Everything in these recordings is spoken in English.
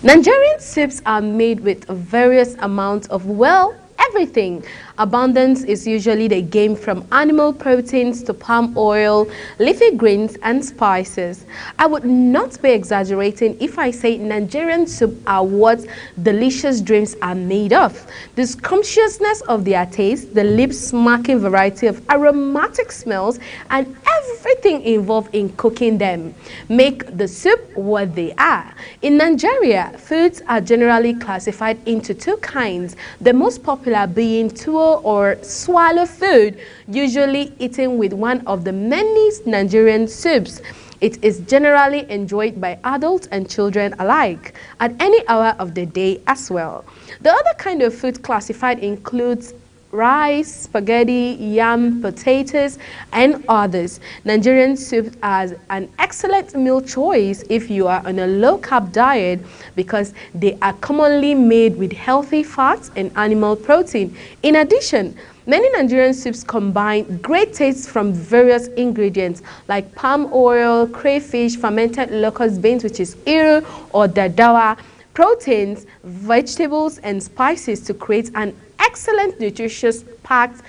Nigerian soups are made with various amounts of, well, everything. Abundance is usually the game from animal proteins to palm oil, leafy greens, and spices. I would not be exaggerating if I say Nigerian soup are what delicious dreams are made of. The scrumptiousness of their taste, the lip-smacking variety of aromatic smells, and everything involved in cooking them make the soup what they are. In Nigeria, foods are generally classified into two kinds, the most popular being tuwo or swallow food, usually eaten with one of the many Nigerian soups. It is generally enjoyed by adults and children alike, at any hour of the day as well. The other kind of food classified includes rice, spaghetti, yam, potatoes, and others. Nigerian soup are an excellent meal choice if you are on a low-carb diet because they are commonly made with healthy fats and animal protein. In addition, many Nigerian soups combine great tastes from various ingredients like palm oil, crayfish, fermented locust beans, which is iru or dadawa, proteins, vegetables, and spices to create an excellent, nutritious, packed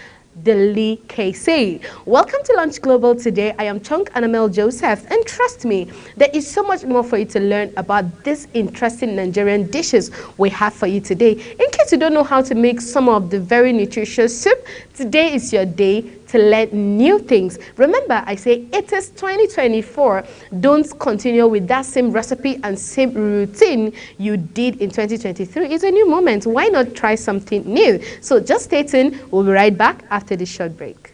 delicacy. Welcome to Lunch Global today. I am Chunk Annamel Joseph, and trust me, there is so much more for you to learn about these interesting Nigerian dishes we have for you today. In case you don't know how to make some of the very nutritious soup, today is your day to learn new things. Remember, I say it is 2024. Don't continue with that same recipe and same routine you did in 2023. It's a new moment. Why not try something new? So just stay tuned. We'll be right back after this short break.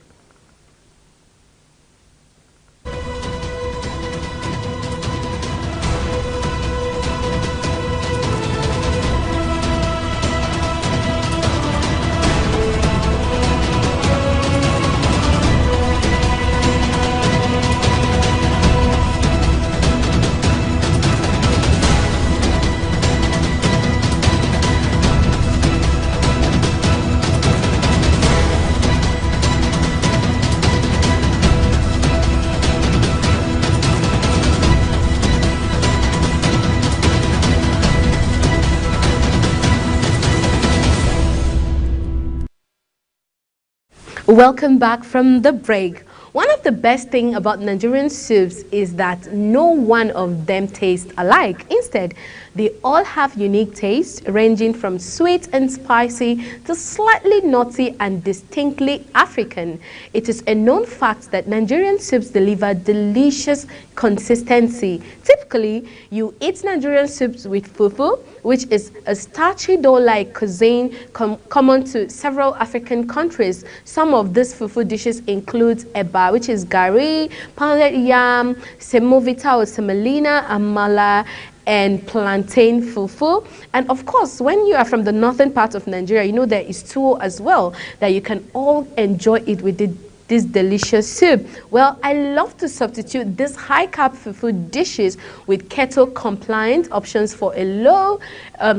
Welcome back from the break. One of the best things about Nigerian soups is that no one of them tastes alike. Instead, they all have unique tastes ranging from sweet and spicy to slightly nutty and distinctly African. It is a known fact that Nigerian soups deliver delicious consistency. Typically, you eat Nigerian soups with fufu, which is a starchy dough-like cuisine common to several African countries. Some of these fufu dishes include eba, which is gari, pounded yam, semovita or semolina, amala, and plantain fufu. And of course, when you are from the northern part of Nigeria, you know there is tuwo as well, that you can all enjoy it with this delicious soup. Well, I love to substitute these high-carb fufu dishes with keto-compliant options for a low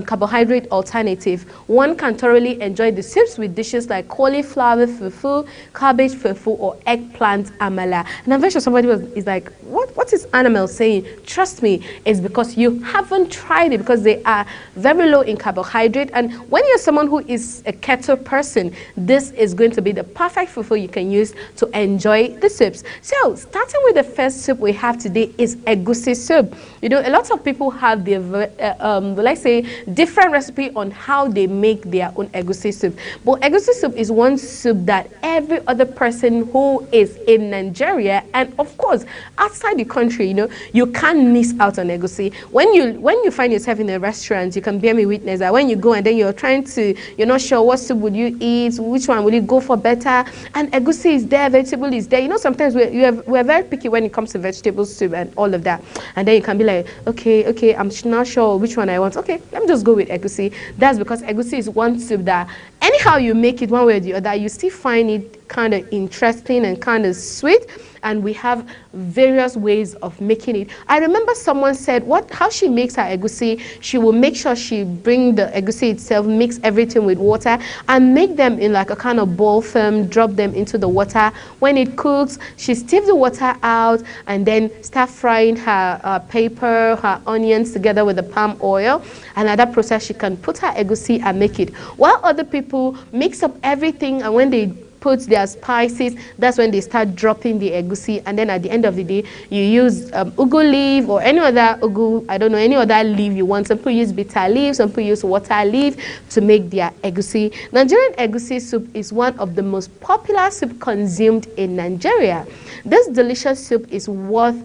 carbohydrate alternative. One can thoroughly enjoy the soups with dishes like cauliflower fufu, cabbage fufu, or eggplant amala. And I'm very sure somebody is like, what is Annamel saying? Trust me, it's because you haven't tried it, because they are very low in carbohydrate. And when you're someone who is a keto person, this is going to be the perfect fufu you can use to enjoy the soups. So, starting with the first soup we have today is egusi soup. You know, a lot of people have their, let's say, different recipe on how they make their own egusi soup. But egusi soup is one soup that every other person who is in Nigeria and, of course, outside the country, you know, you can't miss out on egusi. When you find yourself in a restaurant, you can bear me witness that when you go and then you're not sure what soup would you eat, which one will you go for better, and egusi is there, vegetable is there. You know, sometimes we're very picky when it comes to vegetable soup and all of that. And then you can be like, okay, I'm not sure which one I want. Okay, let me just go with egusi. That's because egusi is one soup that anyhow you make it one way or the other, you still find it kind of interesting and kind of sweet. and we have various ways of making it. I remember someone said how she makes her egusi. She will make sure she bring the egusi itself, mix everything with water, and make them in like a kind of ball form, drop them into the water. When it cooks, she steams the water out and then start frying her pepper, her onions together with the palm oil. And at that process, she can put her egusi and make it. While other people mix up everything, and when they put their spices, that's when they start dropping the egusi. And then at the end of the day, you use ugu leaf or any other ugu, I don't know, any other leaf you want. Some people use bitter leaf, some people use water leaf to make their egusi. Nigerian egusi soup is one of the most popular soup consumed in Nigeria. This delicious soup is worth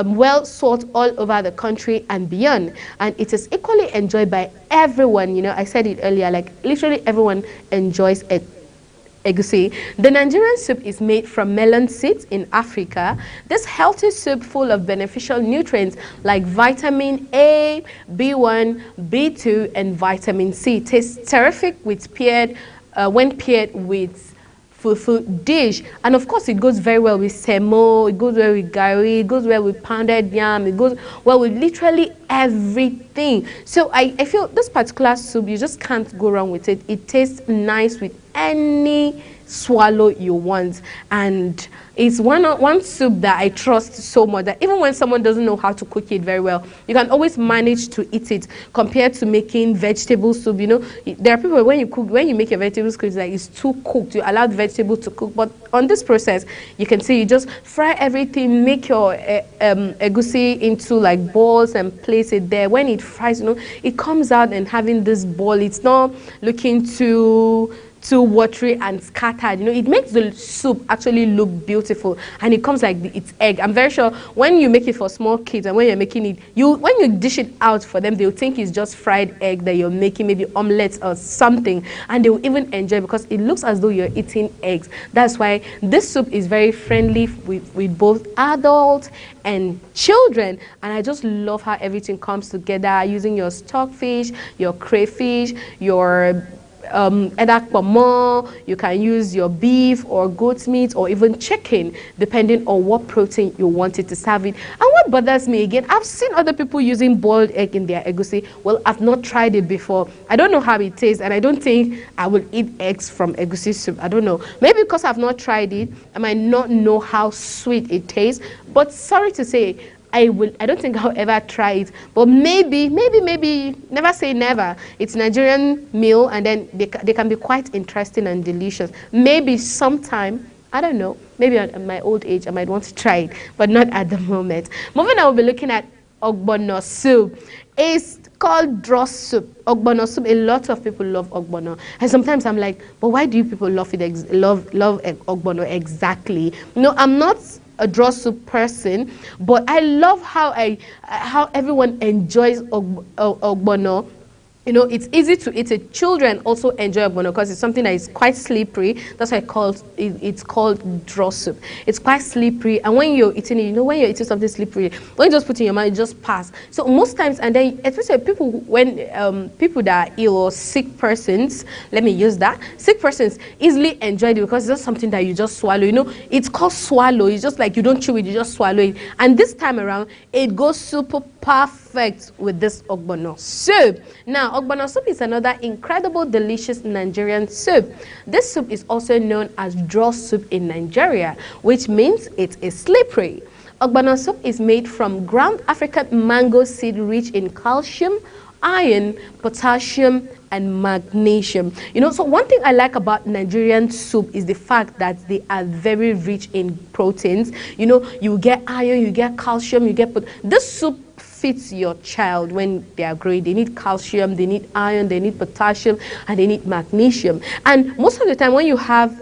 well sought all over the country and beyond, and it is equally enjoyed by everyone. You know, I said it earlier, like literally everyone enjoys it. Egusi. The Nigerian soup is made from melon seeds in Africa. This healthy soup full of beneficial nutrients like vitamin A, B1, B2, and vitamin C tastes terrific when paired with fufu dish. And of course, it goes very well with semo, it goes well with gari, it goes well with pounded yam, it goes well with literally everything. So I feel this particular soup, you just can't go wrong with it. It tastes nice with any swallow you want, and it's one soup that I trust so much that even when someone doesn't know how to cook it very well, you can always manage to eat it compared to making vegetable soup. You know, there are people when you make your vegetables cook, it's like it's too cooked. You allow the vegetable to cook, but on this process, you can see you just fry everything, make your egusi into like balls and place it there. When it fries, you know, it comes out and having this ball. It's not looking too watery and scattered. You know, it makes the soup actually look beautiful, and it comes like it's egg. I'm very sure when you make it for small kids and when you're making it, when you dish it out for them, they'll think it's just fried egg that you're making, maybe omelets or something, and they will even enjoy because it looks as though you're eating eggs. That's why this soup is very friendly with both adults and children, and I just love how everything comes together using your stockfish, your crayfish, your edakpomo. You can use your beef or goat meat or even chicken, depending on what protein you wanted to serve it. And what bothers me again, I've seen other people using boiled egg in their egusi. Well, I've not tried it before. I don't know how it tastes, and I don't think I will eat eggs from egusi soup. I don't know. Maybe because I've not tried it, I might not know how sweet it tastes. But sorry to say, I don't think I'll ever try it, but maybe, never say never. It's Nigerian meal, and then they can be quite interesting and delicious. Maybe sometime, I don't know, maybe at my old age, I might want to try it, but not at the moment. Moving on, we'll be looking at ogbono soup. It's called draw soup. Ogbono soup, a lot of people love ogbono. And sometimes I'm like, but why do you people love ogbono exactly? No, I'm not a draw soup person, but I love how everyone enjoys ogbono. You know, it's easy to eat it. Children also enjoy ogbono because it's something that is quite slippery. That's why it's called draw soup. It's quite slippery, and when you're eating it, you know, when you're eating something slippery, when you just put it in your mouth, it just pass. So most times, and then especially people that are ill or sick persons, let me use that, sick persons easily enjoy it because it's just something that you just swallow. You know, it's called swallow. It's just like you don't chew it, you just swallow it. And this time around, it goes super perfect with this ogbono soup. Now, ogbono soup is another incredible, delicious Nigerian soup. This soup is also known as draw soup in Nigeria, which means it is slippery. Ogbono soup is made from ground African mango seed rich in calcium, iron, potassium, and magnesium. You know, so one thing I like about Nigerian soup is the fact that they are very rich in proteins. You know, you get iron, you get calcium, this soup fits your child when they are growing. They need calcium, they need iron, they need potassium, and they need magnesium. And most of the time when you have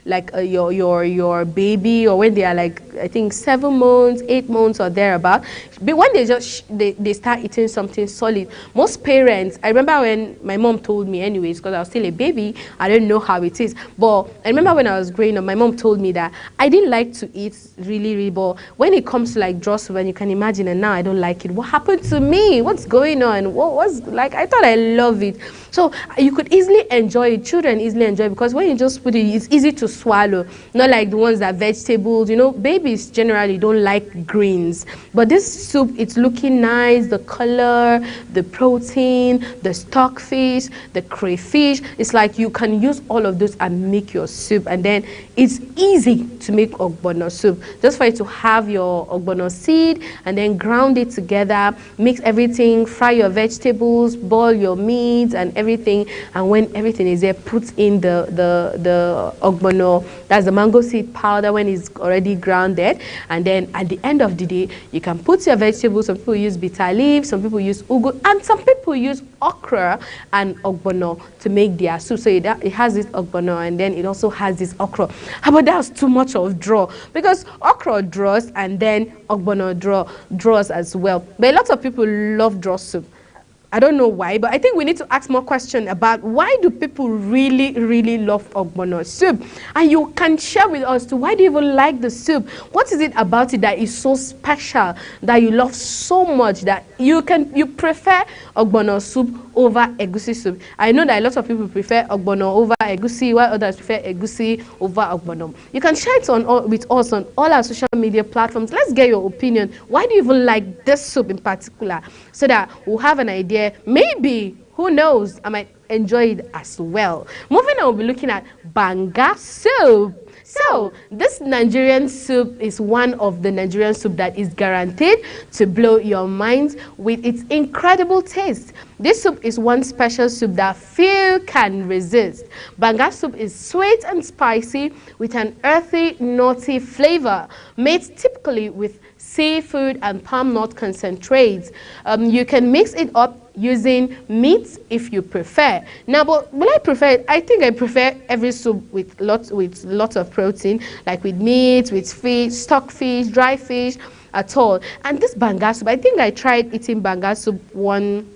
like your baby, or when they are like, I think 7 months, 8 months or thereabout, but when they start eating something solid, most parents, I remember when my mom told me anyways, because I was still a baby, I didn't know how it is, but I remember when I was growing up, my mom told me that I didn't like to eat really, but when it comes to like draw soup, and you can imagine, and now I don't like it. What happened to me? What's going on? What was, like, I thought I love it. So you could easily enjoy it, children easily enjoy it, because when you just put it, it's easy to swallow, not like the ones that vegetables. You know, babies generally don't like greens, but this soup, it's looking nice. The color, the protein, the stockfish, the crayfish. It's like you can use all of those and make your soup, and then it's easy to make ogbono soup. Just for you to have your ogbono seed and then ground it together, mix everything, fry your vegetables, boil your meat and everything, and when everything is there, put in the ogbono, that's the mango seed powder when it's already grounded, and then at the end of the day, you can put your vegetables. Some people use bitter leaf, some people use ugu, and some people use okra and ogbono to make their soup. So it has this ogbono, and then it also has this okra. How about that's too much of draw? Because okra draws, and then ogbono draws as well. But a lot of people love draw soup. I don't know why, but I think we need to ask more questions about why do people really love ogbono soup? And you can share with us too, why do you even like the soup? What is it about it that is so special, that you love so much, that you prefer ogbono soup over egusi soup? I know that a lot of people prefer ogbono over egusi, while others prefer egusi over ogbono. You can share it with us on all our social media platforms. Let's get your opinion. Why do you even like this soup in particular? So that we'll have an idea. Maybe, who knows, I might enjoy it as well. Moving on, we'll be looking at banga soup. So, this Nigerian soup is one of the Nigerian soup that is guaranteed to blow your mind with its incredible taste. This soup is one special soup that few can resist. Banga soup is sweet and spicy with an earthy, nutty flavor, made typically with seafood and palm nut concentrates. You can mix it up using meat if you prefer. Now, but will I prefer it? I think I prefer every soup with lots of protein, like with meat, with fish, stockfish, dry fish, at all. And this banga soup, I think I tried eating banga soup one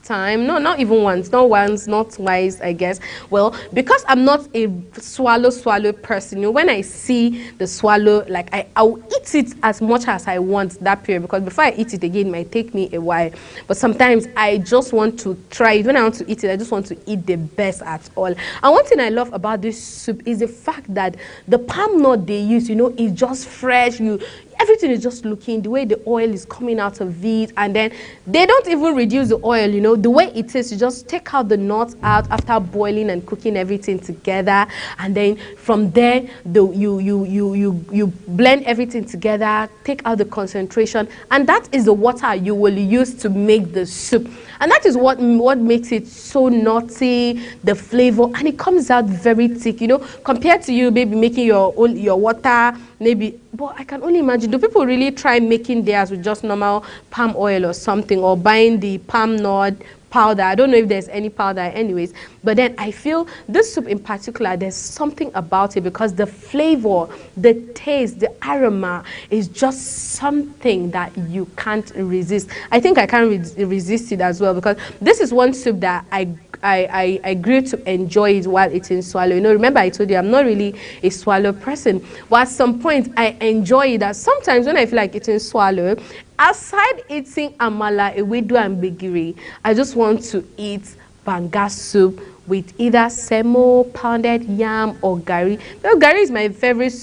time. No, not even once, not once, not twice, I guess. Well, because I'm not a swallow person, you know, when I see the swallow, like I'll eat it as much as I want that period, because before I eat it again, it might take me a while. But sometimes I just want to try it. When I want to eat it, I just want to eat the best at all. And one thing I love about this soup is the fact that the palm nut they use, you know, is just fresh. Everything is just looking, the way the oil is coming out of it, and then they don't even reduce the oil, you know, the way it is, you just take out the nuts out after boiling and cooking everything together, and then from there, you blend everything together, take out the concentration, and that is the water you will use to make the soup. And that is what makes it so nutty, the flavor, and it comes out very thick, you know, compared to you maybe making your water, maybe. But I can only imagine, do people really try making theirs with just normal palm oil or something, or buying the palm nut powder? I don't know if there's any powder anyways, but then I feel this soup in particular, there's something about it, because the flavor, the taste, the aroma is just something that you can't resist. I think I can't resist it as well, because this is one soup that I grew to enjoy it while eating swallow. You know, remember I told you I'm not really a swallow person, but at some point I enjoy it. That sometimes when I feel like eating swallow, aside eating amala, ewedu and gbegiri, I just want to eat banga soup with either semo, pounded yam, or gari. You know, gari is my favorite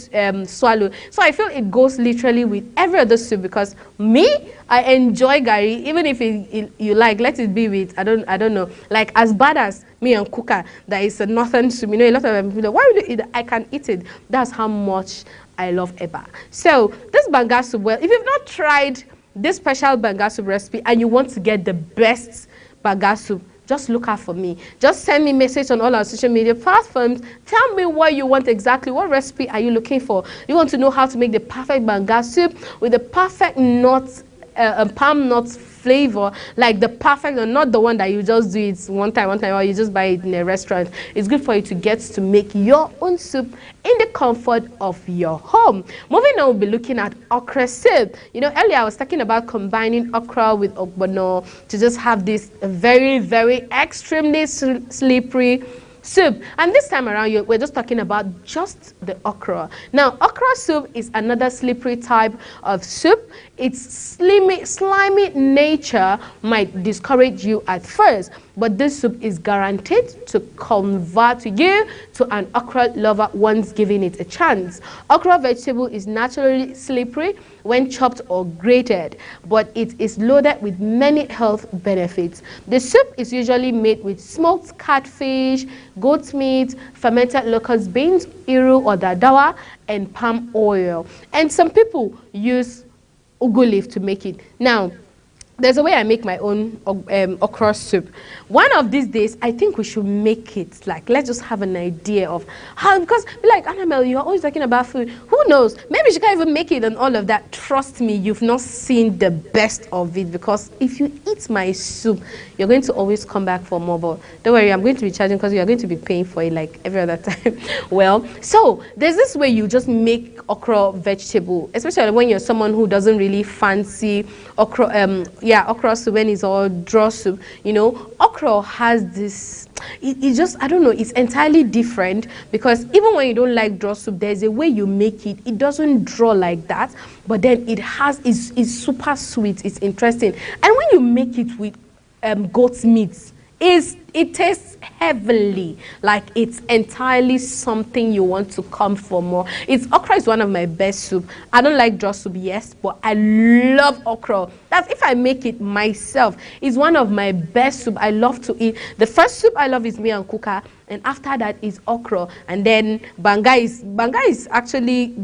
swallow, so I feel it goes literally with every other soup, because me, I enjoy gari, even if you like, let it be with, I don't know, like as bad as me and kuka, that is a northern soup. You know, a lot of people, why would you eat it? I can eat it. That's how much I love eba. So this banga soup, well, if you've not tried this special banga soup recipe and you want to get the best banga soup, just look out for me. Just send me a message on all our social media platforms. Tell me what you want exactly. What recipe are you looking for? You want to know how to make the perfect banga soup with the perfect nuts, palm nuts flavor, like the perfect, or not the one that you just do it one time, or you just buy it in a restaurant. It's good for you to get to make your own soup in the comfort of your home. Moving on, we'll be looking at okra soup. You know, earlier I was talking about combining okra with ogbono to just have this very, very extremely slippery, soup. And this time around, we're just talking about just the okra. Now, okra soup is another slippery type of soup. Its slimy nature might discourage you at first, but this soup is guaranteed to convert you to an okra lover once given it a chance. Okra vegetable is naturally slippery when chopped or grated, but it is loaded with many health benefits. The soup is usually made with smoked catfish, goat meat, fermented locust beans, iru or dadawa, and palm oil. And some people use ugu leaf to make it. Now, there's a way I make my own okra soup. One of these days, I think we should make it. Like, let's just have an idea of how, because like, Annabelle, you're always talking about food. Who knows? Maybe she can't even make it and all of that. Trust me, you've not seen the best of it, because if you eat my soup, you're going to always come back for more. But don't worry, I'm going to be charging because you're going to be paying for it like every other time. Well, so there's this way you just make okra vegetable, especially when you're someone who doesn't really fancy okra, okra soup when it's all draw soup. You know, okra has this, it just, I don't know, it's entirely different, because even when you don't like draw soup, there's a way you make it. It doesn't draw like that, but then it has, it's super sweet, it's interesting. And when you make it with goat's meat, it tastes heavenly, like it's entirely something you want to come for more. Okra is one of my best soup. I don't like draw soup, yes, but I love okra. That's if I make it myself. It's one of my best soup. I love to eat. The first soup I love is miyan kuka, and after that is okra, and then banga is actually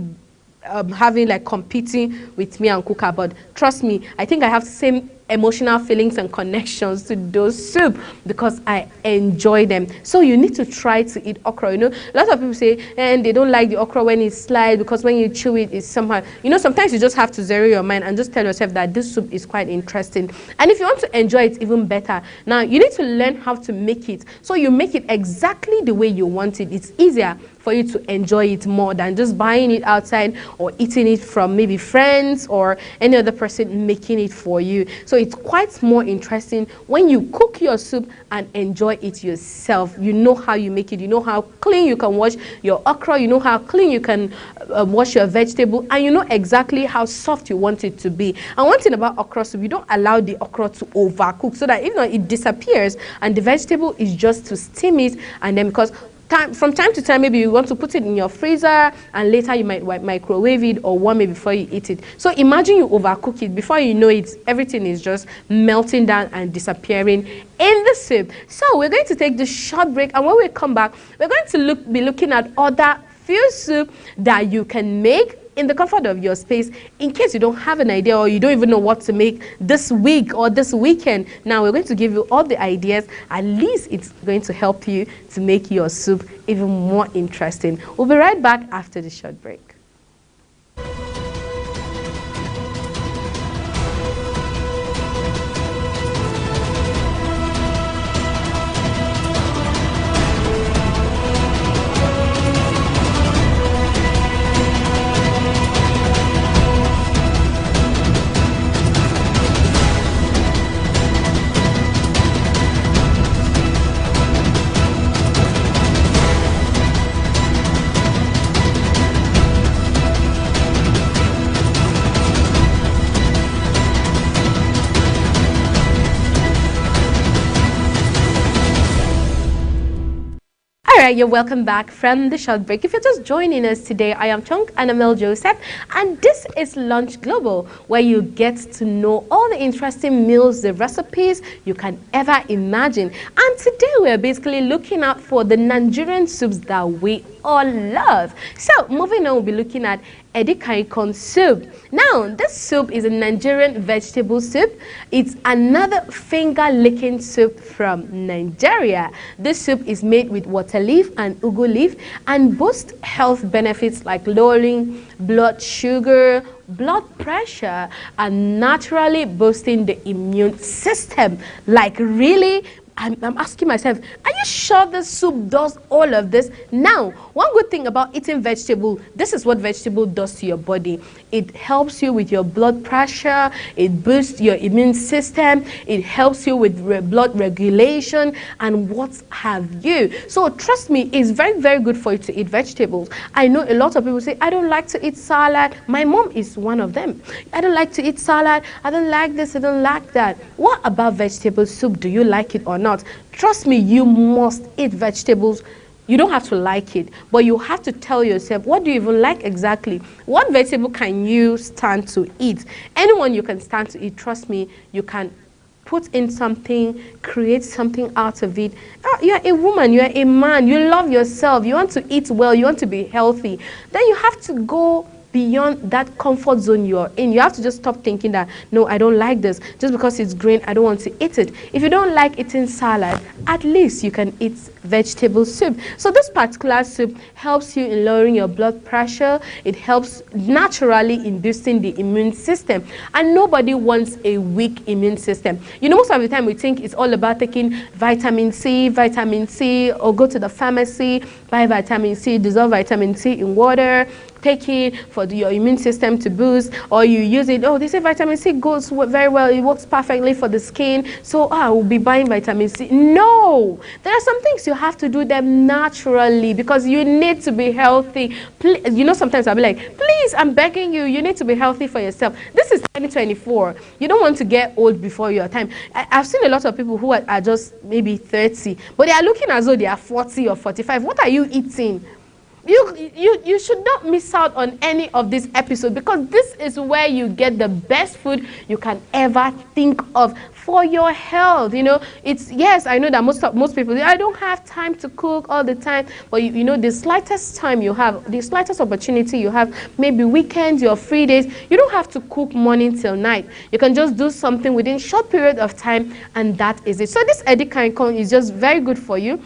having like competing with miyan kuka. But trust me, I think I have the same emotional feelings and connections to those soup because I enjoy them. So you need to try to eat okra. You know, a lot of people say, and they don't like the okra when it's sliced because when you chew it, it's somehow, you know, sometimes you just have to zero your mind and just tell yourself that this soup is quite interesting. And if you want to enjoy it even better, now you need to learn how to make it. So you make it exactly the way you want it. It's easier for you to enjoy it more than just buying it outside or eating it from maybe friends or any other person making it for you. So it's quite more interesting when you cook your soup and enjoy it yourself. You know how you make it, you know how clean you can wash your okra, you know how clean you can wash your vegetable, and you know exactly how soft you want it to be. And one thing about okra soup, you don't allow the okra to overcook so that even though it disappears and the vegetable is just to steam it, and then because from time to time, maybe you want to put it in your freezer and later you might microwave it or warm it before you eat it. So imagine you overcook it. Before you know it, everything is just melting down and disappearing in the soup. So we're going to take this short break, and when we come back, we're going to be looking at other few soup that you can make in the comfort of your space in case you don't have an idea or you don't even know what to make this week or this weekend. Now we're going to give you all the ideas. At least it's going to help you to make your soup even more interesting. We'll be right back after the short break. Alright, you're welcome back from the short break. If you're just joining us today, I am Chunk Annabelle Joseph, and this is Lunch Global, where you get to know all the interesting meals, the recipes you can ever imagine. And today we're basically looking out for the Nigerian soups that we all love. So moving on, we'll be looking at Edikaikong soup. Now, this soup is a Nigerian vegetable soup. It's another finger-licking soup from Nigeria. This soup is made with water leaf and ugu leaf and boasts health benefits like lowering blood sugar, blood pressure, and naturally boosting the immune system. Like really, I'm asking myself, are you sure the soup does all of this? Now, one good thing about eating vegetable, this is what vegetable does to your body. It helps you with your blood pressure, it boosts your immune system, it helps you with blood regulation, and what have you. So trust me, it's very, very good for you to eat vegetables. I know a lot of people say, I don't like to eat salad. My mom is one of them. I don't like to eat salad. I don't like this. I don't like that. What about vegetable soup? Do you like it or not? Trust me, you must eat vegetables. You don't have to like it, but you have to tell yourself, what do you even like exactly? What vegetable can you stand to eat? Anyone you can stand to eat, trust me, you can put in something, create something out of it. You're a woman, you're a man, you love yourself, you want to eat well, you want to be healthy. Then you have to go beyond that comfort zone you're in. You have to just stop thinking that, no, I don't like this. Just because it's green, I don't want to eat it. If you don't like eating salad, at least you can eat vegetable soup. So this particular soup helps you in lowering your blood pressure. It helps naturally in boosting the immune system. And nobody wants a weak immune system. You know, most of the time we think it's all about taking vitamin C, or go to the pharmacy, buy vitamin C, dissolve vitamin C in water, take it for your immune system to boost, or you use it. Oh, they say vitamin C goes very well, it works perfectly for the skin, so I will be buying vitamin C. No, there are some things you have to do them naturally because you need to be healthy. Please, you know, sometimes I'll be like, please, I'm begging you, you need to be healthy for yourself. This is 2024. You don't want to get old before your time. I've seen a lot of people who are just maybe 30, but they are looking as though they are 40 or 45. What are you eating? You should not miss out on any of this episode, because this is where you get the best food you can ever think of for your health. You know, it's, yes, I know that most people say, I don't have time to cook all the time, but you know, the slightest time you have, the slightest opportunity you have, maybe weekends, your free days, you don't have to cook morning till night. You can just do something within a short period of time, and that is it. So this Edikaikong is just very good for you,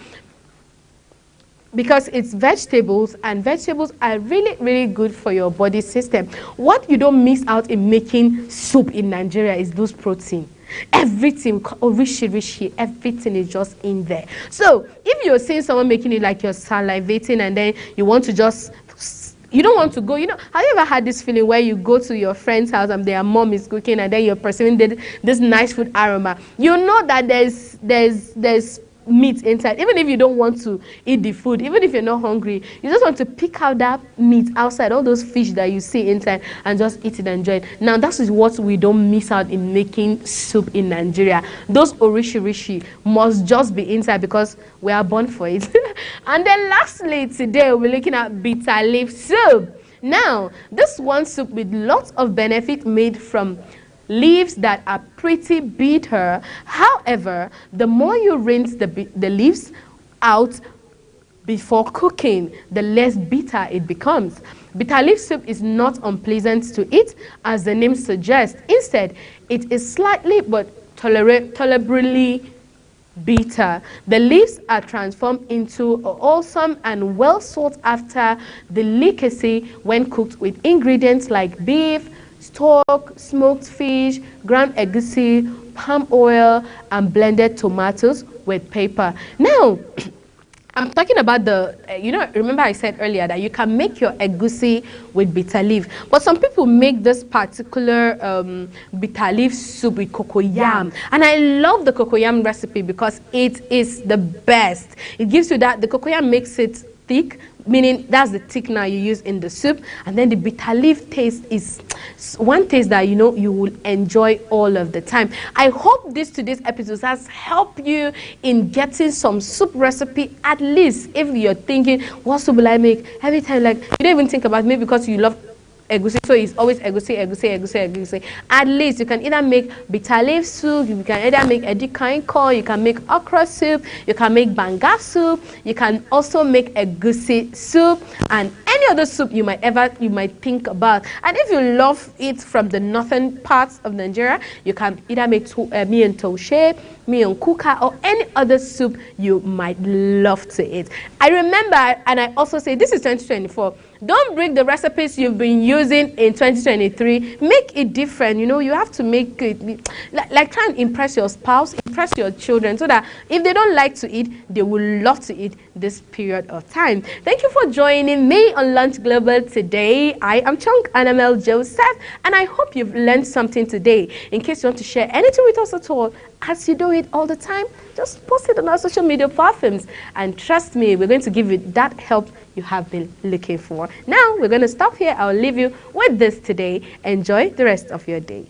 because it's vegetables, and vegetables are really, really good for your body system. What you don't miss out in making soup in Nigeria is those protein. Everything, rishi, everything is just in there. So if you're seeing someone making it like you're salivating, and then you want to just, you don't want to go, you know, have you ever had this feeling where you go to your friend's house and their mom is cooking, and then you're perceiving this nice food aroma? You know that there's meat inside. Even if you don't want to eat the food, even if you're not hungry, you just want to pick out that meat outside, all those fish that you see inside, and just eat it and enjoy it. Now that is what we don't miss out in making soup in Nigeria. Those rishi must just be inside, because we are born for it. And then lastly, today we're looking at bitter leaf soup. Now this one soup with lots of benefit, made from leaves that are pretty bitter. However, the more you rinse the leaves out before cooking, the less bitter it becomes. Bitter leaf soup is not unpleasant to eat, as the name suggests. Instead, it is slightly but tolerably bitter. The leaves are transformed into a wholesome and well sought after delicacy when cooked with ingredients like beef, stock, smoked fish, ground egusi, palm oil, and blended tomatoes with pepper. Now, I'm talking about the, you know, remember I said earlier that you can make your egusi with bitter leaf. But some people make this particular bitter leaf soup with cocoyam. And I love the cocoyam recipe because it is the best. It gives you that, the cocoyam makes it thick, meaning that's the thickener you use in the soup, and then the bitter leaf taste is one taste that you know you will enjoy all of the time. I hope today's episode has helped you in getting some soup recipe. At least if you're thinking, what soup will I make? Every time, like, you don't even think about, maybe because you love egusi, so it's always egusi. At least you can either make bitter leaf soup, you can either make edikaikong, you can make okra soup, you can make banga soup, you can also make egusi soup, and any other soup you might think about. And if you love it from the northern parts of Nigeria, you can either make miyan taushe, miyan kuka, or any other soup you might love to eat. I remember, and I also say, this is 2024. Don't bring the recipes you've been using in 2023. Make it different. You know, you have to make it like try and impress your spouse, impress your children, so that if they don't like to eat, they will love to eat this period of time. Thank you for joining me on Lunch Global today. I am Chunk Annamel Joseph, and I hope you've learned something today. In case you want to share anything with us at all, as you do it all the time, just post it on our social media platforms. And trust me, we're going to give you that help you have been looking for. Now, we're going to stop here. I'll leave you with this today. Enjoy the rest of your day.